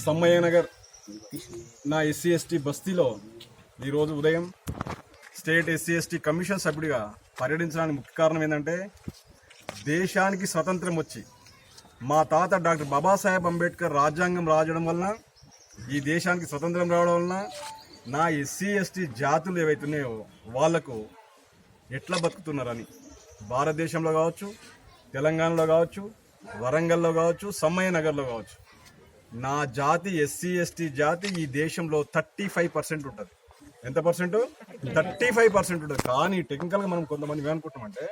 సమ్మయ్య నగర్ నా SC ST బస్తీలో ఈరోజు ఉదయం స్టేట్ ఎస్సీ ఎస్టీ కమిషన్ సభ్యుడిగా పర్యటించడానికి ముఖ్య కారణం ఏంటంటే, దేశానికి స్వతంత్రం వచ్చి మా తాత డాక్టర్ బాబాసాహెబ్ అంబేద్కర్ రాజ్యాంగం రాజడం వలన ఈ దేశానికి స్వతంత్రం రావడం వలన నా ఎస్సీ ఎస్టీ జాతులు ఏవైతున్నాయో వాళ్లకు ఎట్లా బతుకుతున్నారని భారతదేశంలో కావచ్చు, తెలంగాణలో కావచ్చు, వరంగల్లో కావచ్చు, సమ్మయ్య నగర్లో కావచ్చు, నా జాతి ఎస్సీ ఎస్టీ జాతి ఈ దేశంలో 35% ఉంటుంది. ఎంత పర్సెంట్? 35% ఉంటుంది. కానీ టెక్నికల్గా మనం కొంతమంది ఏమనుకుంటామంటే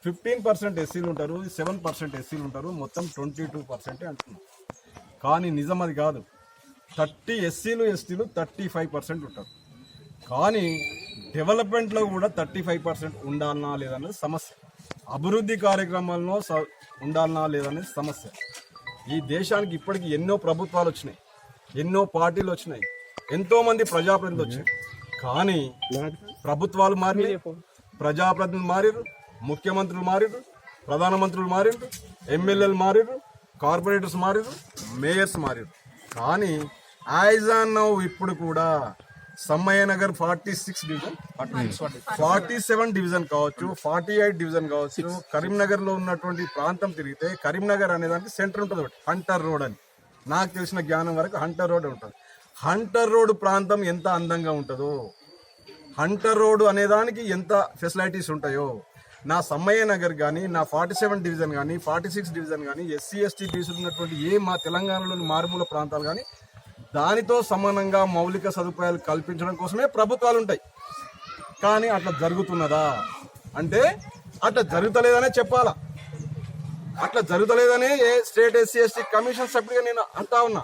15% ఎస్సీలు ఉంటారు, 7% ఎస్సీలు ఉంటారు, మొత్తం 22% అంటున్నాం. కానీ నిజం అది కాదు. 30 ఎస్సీలు ఎస్టీలు 35% ఉంటారు. కానీ డెవలప్మెంట్లో కూడా 35% ఉండాలనా లేదనేది సమస్య. అభివృద్ధి కార్యక్రమాల్లో ఉండాలనా లేదనేది సమస్య. ఈ దేశానికి ఇప్పటికీ ఎన్నో ప్రభుత్వాలు వచ్చినాయి, ఎన్నో పార్టీలు వచ్చినాయి, ఎంతోమంది ప్రజాప్రతినిధులు వచ్చాయి. కానీ ప్రభుత్వాలు మారినాయి, ప్రజాప్రతినిధులు మారిరు, ముఖ్యమంత్రులు మారిరు, ప్రధానమంత్రులు మారిరు, ఎమ్మెల్యేలు మారిరు, కార్పొరేటర్స్ మారిరు, మేయర్స్ మారిరు. కానీ యాజ్ ఆన్ నౌ ఇప్పుడు కూడా సమ్మయ్య నగర్ 46 డివిజన్, 47 డివిజన్ కావచ్చు, 48 డివిజన్ కావచ్చు, కరీంనగర్ లో ఉన్నటువంటి ప్రాంతం తిరిగితే కరీంనగర్ అనేదానికి సెంటర్ ఉంటుంది ఒకటి, హంటర్ రోడ్ అని. నాకు తెలిసిన జ్ఞానం వరకు హంటర్ రోడ్ ఉంటుంది. హంటర్ రోడ్ ప్రాంతం ఎంత అందంగా ఉంటుందో, హంటర్ రోడ్ అనేదానికి ఎంత ఫెసిలిటీస్ ఉంటాయో, నా సమ్మయ్య నగర్ కానీ, నా 47 డివిజన్ కానీ, 46 డివిజన్ కానీ, ఎస్సీ ఎస్టీ బీసీలు ఉన్నటువంటి మా తెలంగాణలోని మారుమూల ప్రాంతాలు కానీ దానితో సమానంగా మౌలిక సదుపాయాలు కల్పించడం కోసమే ప్రభుత్వాలు ఉంటాయి. కానీ అట్లా జరుగుతున్నదా అంటే అట్లా జరుగుతలేదనే చెప్పాలా. అట్లా జరుగుతలేదనే స్టేట్ ఎస్సీ ఎస్టీ కమిషన్ సభ్యుడిగా నేను అంటా ఉన్నా.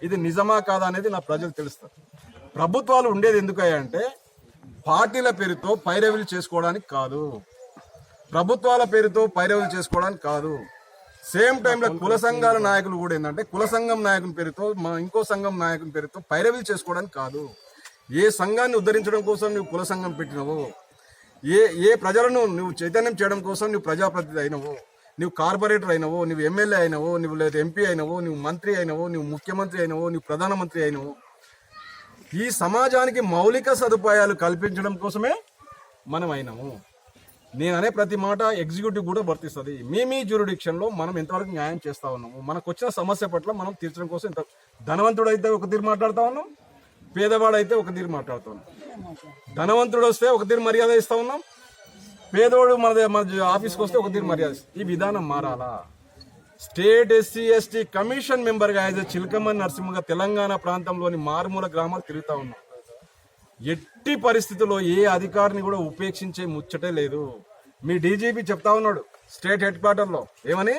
ఇది నిజమా కాదా అనేది నా ప్రజలు తెలుస్తారు. ప్రభుత్వాలు ఉండేది ఎందుకంటే పార్టీల పేరుతో పైరవీలు చేసుకోవడానికి కాదు, ప్రభుత్వాల పేరుతో పైరవీలు చేసుకోవడానికి కాదు. సేమ్ టైంలో కుల సంఘాల నాయకులు కూడా ఏంటంటే కుల సంఘం నాయకుని పేరుతో ఇంకో సంఘం నాయకుని పేరుతో పైరవీలు చేసుకోవడానికి కాదు. ఏ సంఘాన్ని ఉద్ధరించడం కోసం నువ్వు కుల సంఘం పెట్టినవో, ఏ ప్రజలను నువ్వు చైతన్యం చేయడం కోసం నువ్వు ప్రజాప్రతినిధి అయినవో, నువ్వు కార్పొరేటర్ అయినవో, నువ్వు ఎమ్మెల్యే అయినవో, నువ్వు లేదా ఎంపీ అయినవో, నువ్వు మంత్రి అయినవో, నువ్వు ముఖ్యమంత్రి అయినవో, నువ్వు ప్రధానమంత్రి అయినవో, ఈ సమాజానికి మౌలిక సదుపాయాలు కల్పించడం కోసమే మనం అయినాము. నేను అనే ప్రతి మాట ఎగ్జిక్యూటివ్ కూడా వర్తిస్తుంది. మీ జ్యూరిడిక్షన్లో మనం ఎంతవరకు న్యాయం చేస్తా ఉన్నాము, మనకు వచ్చిన సమస్య పట్ల మనం తీర్చడం కోసం ఎంత ధనవంతుడు అయితే ఒక తీరు మాట్లాడుతూ ఉన్నాం, పేదవాడు అయితే ఒక తీరు మాట్లాడుతూ ఉన్నాం. ధనవంతుడు వస్తే ఒక తీరు మర్యాద ఇస్తూ ఉన్నాం, పేదవాడు మన ఆఫీస్కి వస్తే ఒక తీరు మర్యాద ఇస్తాం. ఈ విధానం మారాలా. స్టేట్ ఎస్సీ ఎస్టీ కమిషన్ మెంబర్గా యాజ్ చిలకమర్రి నరసింహగా తెలంగాణ ప్రాంతంలోని మారుమూల గ్రామాలు తిరుగుతూ ఉన్నాం. ఎట్టి పరిస్థితుల్లో ఏ అధికారిని కూడా ఉపేక్షించే ముచ్చటే లేదు. మీ డీజీపీ చెప్తా ఉన్నాడు స్టేట్ హెడ్ క్వార్టర్లో ఏమని,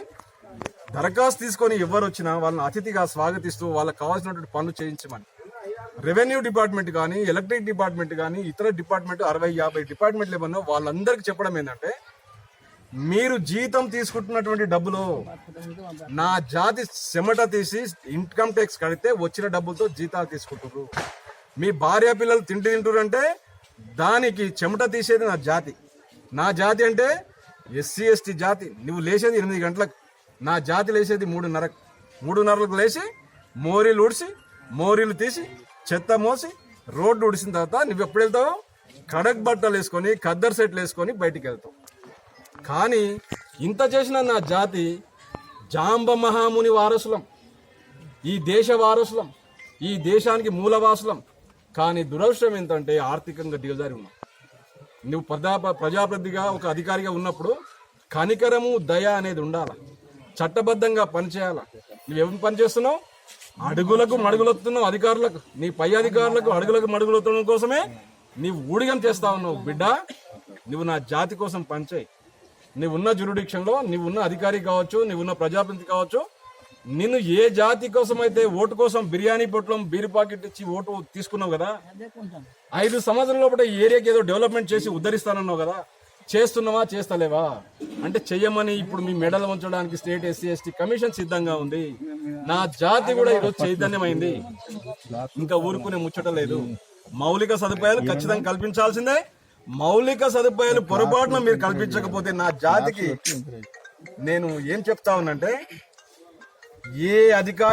దరఖాస్తు తీసుకొని ఎవరు వచ్చినా వాళ్ళని అతిథిగా స్వాగతిస్తూ వాళ్ళకి కావాల్సినటువంటి పనులు చేయించమని. రెవెన్యూ డిపార్ట్మెంట్ కానీ, ఎలక్ట్రిక్ డిపార్ట్మెంట్ కానీ, ఇతర డిపార్ట్మెంట్ 60-50 డిపార్ట్మెంట్లు ఏమన్నా వాళ్ళందరికీ చెప్పడం ఏంటంటే, మీరు జీతం తీసుకుంటున్నటువంటి డబ్బులో నా జాతి చెమట తీసి ఇన్కమ్ ట్యాక్స్ కడితే వచ్చిన డబ్బులతో జీతాలు తీసుకుంటున్నారు. మీ భార్య పిల్లలు తింటురంటే దానికి చెమట తీసేది నా జాతి. నా జాతి అంటే ఎస్సీ ఎస్టీ జాతి. నువ్వు లేచేది 8 గంటలకు, నా జాతి లేచేది 3:30. 3:30లకు లేచి మోరీలు ఉడిసి, మోరీలు తీసి, చెత్త మోసి, రోడ్డు ఉడిసిన తర్వాత నువ్వు ఎప్పుడు వెళ్తావు? కడక్ బట్టలు వేసుకొని, ఖద్దర్ సెట్లు వేసుకొని బయటికి వెళ్తావు. కానీ ఇంత చేసిన నా జాతి జాంబ మహాముని వారసులం, ఈ దేశ వారసులం, ఈ దేశానికి మూలవాసులం. కానీ దురదృష్టం ఏంటంటే ఆర్థికంగా దిగజారి ఉన్నాం. నువ్వు ప్రజాప్రతినిధిగా ఒక అధికారిగా ఉన్నప్పుడు కనికరము దయ అనేది ఉండాలి, చట్టబద్ధంగా పనిచేయాలా. నువ్వేం పని చేస్తున్నావు? అడుగులకు మడుగులొత్తున్నావు అధికారులకు, నీ పై అధికారులకు అడుగులకు మడుగులొత్తడం కోసమే నీవు ఊడిగం చేస్తా ఉన్నావు. బిడ్డ, నువ్వు నా జాతి కోసం పనిచేయి. నువ్వున్న జ్యూరిడిక్షన్లో, నువ్వున్న అధికారి కావచ్చు, నువ్వున్న ప్రజాప్రతినిధి కావచ్చు, నిన్ను ఏ జాతి కోసం అయితే ఓటు కోసం బిర్యానీ పొట్లం బీరు పాకెట్ ఇచ్చి ఓటు తీసుకున్నావు కదా, 5 సంవత్సరాల లోపల ఈ ఏరియాకి ఏదో డెవలప్మెంట్ చేసి ఉద్ధరిస్తానన్నావు కదా, చేస్తున్నావా చేస్తలేవా అంటే చెయ్యమని ఇప్పుడు మీ మెడలు ఉంచడానికి స్టేట్ ఎస్సీ ఎస్టీ కమిషన్ సిద్ధంగా ఉంది. నా జాతి కూడా ఈరోజు చైతన్యమైంది. ఇంకా ఊరుకునే ముచ్చట లేదు. మౌలిక సదుపాయాలు ఖచ్చితంగా కల్పించాల్సిందే. మౌలిక సదుపాయాలు పొరపాటున మీరు కల్పించకపోతే నా జాతికి నేను ఏం చెప్తా ఉన్నంటే ఏ అధికారి